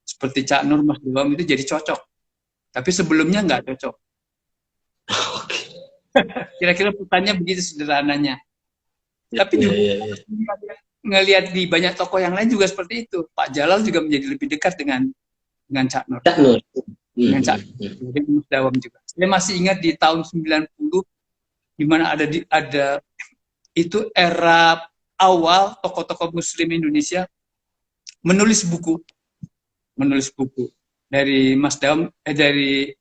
seperti Cak Nur, Mas Dawam itu jadi cocok. Tapi sebelumnya nggak cocok. Kira-kira pertanyaan begitu sederhananya. Tapi juga ngelihat di banyak tokoh yang lain juga seperti itu. Pak Jalal juga menjadi lebih dekat dengan Cak Nur. Dengan Cak Nur, dengan Mas Dawam juga. Saya masih ingat di tahun 90, di mana ada itu era awal tokoh-tokoh Muslim Indonesia menulis buku dari Mas Dawam, dari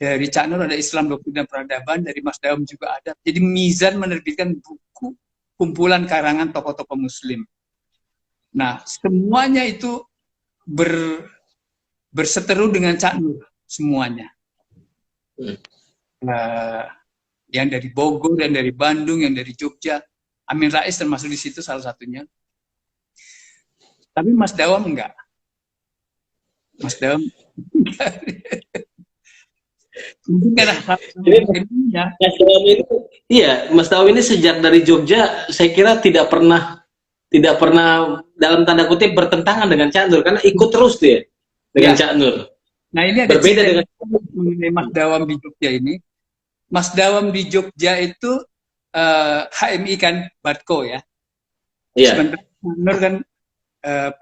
Cak Nur ada Islam, Doktrin dan Peradaban, dari Mas Dawam juga ada. Jadi Mizan menerbitkan buku kumpulan karangan tokoh-tokoh Muslim. Nah, semuanya itu berseteru dengan Cak Nur, semuanya. Yang dari Bogor, yang dari Bandung, yang dari Jogja, Amin Rais termasuk di situ salah satunya. Tapi Mas Dawam enggak. Mas Dawam mungkin karena Mas Dawam ini sejak dari Jogja, saya kira tidak pernah dalam tanda kutip bertentangan dengan Cak Nur, karena ikut terus dia dengan Cak Nur. Nah, ini ada berbeda dengan mengenai Mas Dawam di Jogja ini. Mas Dawam di Jogja itu HMI kan, Batko ya. Iya. Sementara Nur kan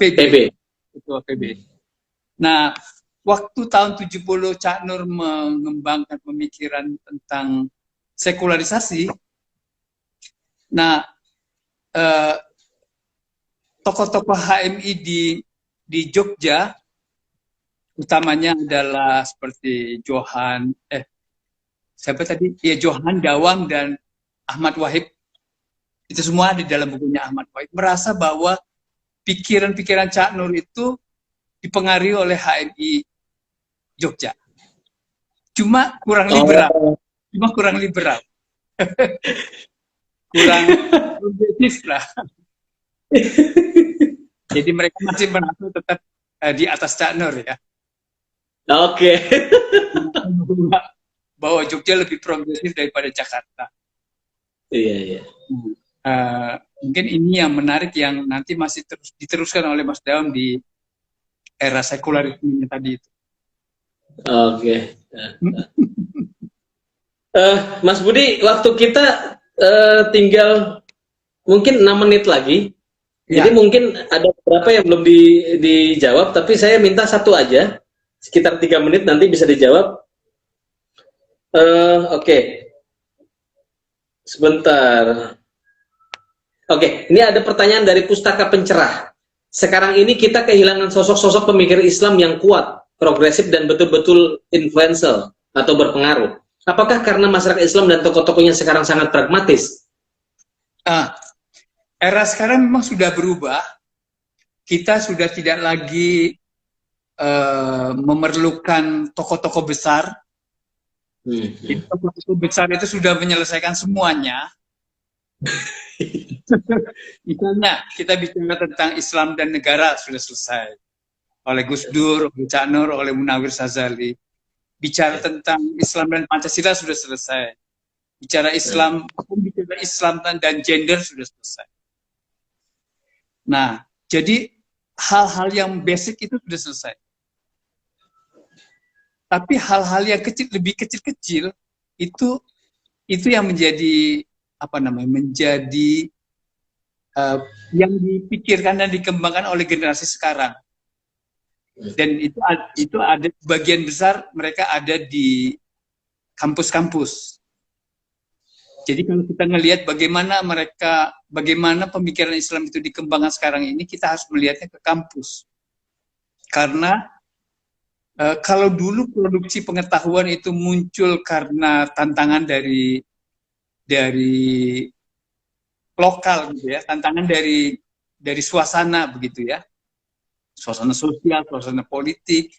PB. Ketua PB. Nah, waktu tahun 70 Cak Nur mengembangkan pemikiran tentang sekularisasi. Nah, tokoh-tokoh HMI di Jogja utamanya adalah seperti Johan Dawam dan Ahmad Wahid. Itu semua di dalam bukunya Ahmad Wahid, merasa bahwa pikiran-pikiran Cak Nur itu dipengaruhi oleh HMI Jogja. Cuma kurang liberal. Kurang progresif lah. Jadi mereka masih merasa tetap di atas Cak Nur ya. Oke. Bahwa Jogja lebih progresif daripada Jakarta. Iya. Mungkin ini yang menarik, yang nanti masih terus diteruskan oleh Mas Dawam di era sekularisme tadi itu. Oke. Mas Budi, waktu kita tinggal mungkin 6 menit lagi. Jadi mungkin ada beberapa yang belum dijawab, tapi saya minta satu aja, sekitar 3 menit nanti bisa dijawab. Oke. Sebentar. Oke, ini ada pertanyaan dari Pustaka Pencerah. Sekarang ini kita kehilangan sosok-sosok pemikir Islam yang kuat, progresif, dan betul-betul influential atau berpengaruh. Apakah karena masyarakat Islam dan tokoh-tokohnya sekarang sangat pragmatis? Era sekarang memang sudah berubah. Kita sudah tidak lagi memerlukan tokoh-tokoh besar. Tokoh-tokoh besar itu sudah menyelesaikan semuanya. Misalnya kita bicara tentang Islam dan negara sudah selesai oleh Gus Dur, oleh Cak Nur, oleh Munawir Sazali. Bicara tentang Islam dan Pancasila sudah selesai. Bicara Islam dan gender sudah selesai. Nah, jadi hal-hal yang basic itu sudah selesai. Tapi hal-hal yang lebih kecil-kecil itu yang menjadi menjadi yang dipikirkan dan dikembangkan oleh generasi sekarang. Dan itu ada bagian besar mereka ada di kampus-kampus. Jadi kalau kita ngelihat bagaimana pemikiran Islam itu dikembangkan sekarang ini, kita harus melihatnya ke kampus. Karena kalau dulu produksi pengetahuan itu muncul karena tantangan dari lokal gitu ya, tantangan dari suasana begitu ya, suasana sosial, suasana politik.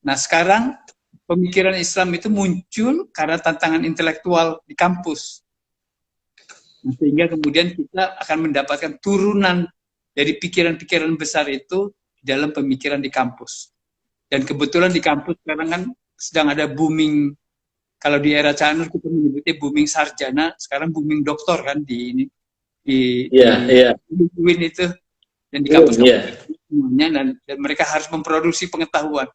Nah sekarang pemikiran Islam itu muncul karena tantangan intelektual di kampus. Nah, sehingga kemudian kita akan mendapatkan turunan dari pikiran-pikiran besar itu dalam pemikiran di kampus. Dan kebetulan di kampus sekarang kan sedang ada booming, kalau di era Cak Nur kita menyebutnya booming sarjana, sekarang booming doktor kan di UIN itu, dan di kampus semuanya, dan mereka harus memproduksi pengetahuan.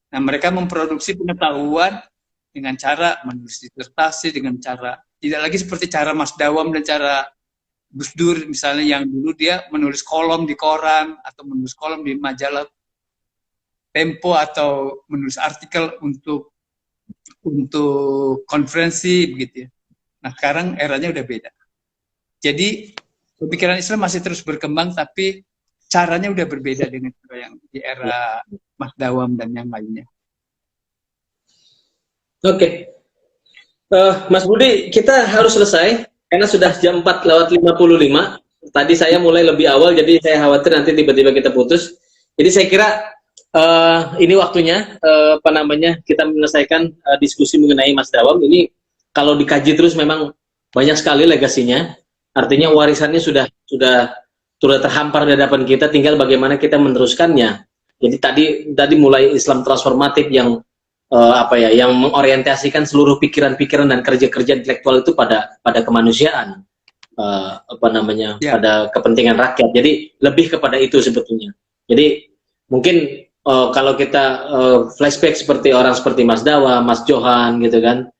Nah mereka memproduksi pengetahuan dengan cara menulis disertasi, dengan cara tidak lagi seperti cara Mas Dawam dan cara Gus Dur misalnya, yang dulu dia menulis kolom di koran atau menulis kolom di majalah Tempo atau menulis artikel untuk konferensi begitu ya. Nah sekarang eranya udah beda. Jadi pemikiran Islam masih terus berkembang, tapi caranya udah berbeda dengan cara yang di era Mas Dawam dan yang lainnya. Oke. Mas Budi, kita harus selesai karena sudah jam 4:55. Tadi saya mulai lebih awal, jadi saya khawatir nanti tiba-tiba kita putus. Jadi saya kira ini waktunya kita menyelesaikan diskusi mengenai Mas Dawam. Ini kalau dikaji terus memang banyak sekali legasinya. Artinya warisannya sudah terhampar di hadapan kita, tinggal bagaimana kita meneruskannya. Jadi tadi mulai Islam transformatif yang yang mengorientasikan seluruh pikiran-pikiran dan kerja-kerja intelektual itu pada kemanusiaan, pada kepentingan rakyat. Jadi lebih kepada itu sebetulnya. Jadi mungkin kalau kita flashback seperti orang seperti Mas Dawa, Mas Johan gitu kan,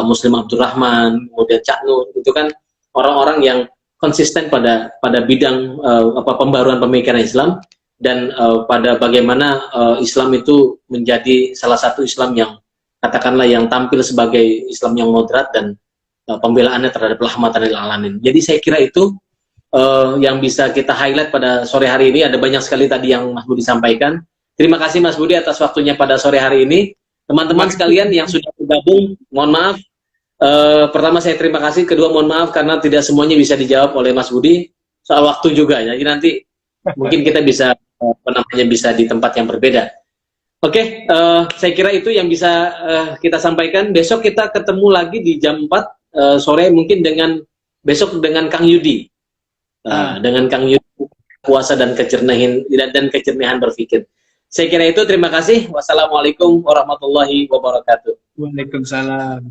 Muslim Abdurrahman, kemudian Cak Nur, itu kan orang-orang yang konsisten pada bidang pembaruan pemikiran Islam, dan pada bagaimana Islam itu menjadi salah satu Islam yang katakanlah yang tampil sebagai Islam yang moderat dan pembelaannya terhadap rahmatan lil alamin. Jadi saya kira itu yang bisa kita highlight pada sore hari ini. Ada banyak sekali tadi yang Mas Budi sampaikan. Terima kasih Mas Budi atas waktunya pada sore hari ini. Teman-teman sekalian yang sudah bergabung, mohon maaf. Pertama saya terima kasih, kedua mohon maaf karena tidak semuanya bisa dijawab oleh Mas Budi soal waktu juga. Jadi nanti mungkin kita bisa bisa di tempat yang berbeda. Oke, saya kira itu yang bisa kita sampaikan. Besok kita ketemu lagi di jam 4 sore mungkin besok dengan Kang Yudi. Dengan Kang Yudi, puasa dan kecernihan berpikir. Saya kira itu, terima kasih. Wassalamualaikum warahmatullahi wabarakatuh. Waalaikumsalam.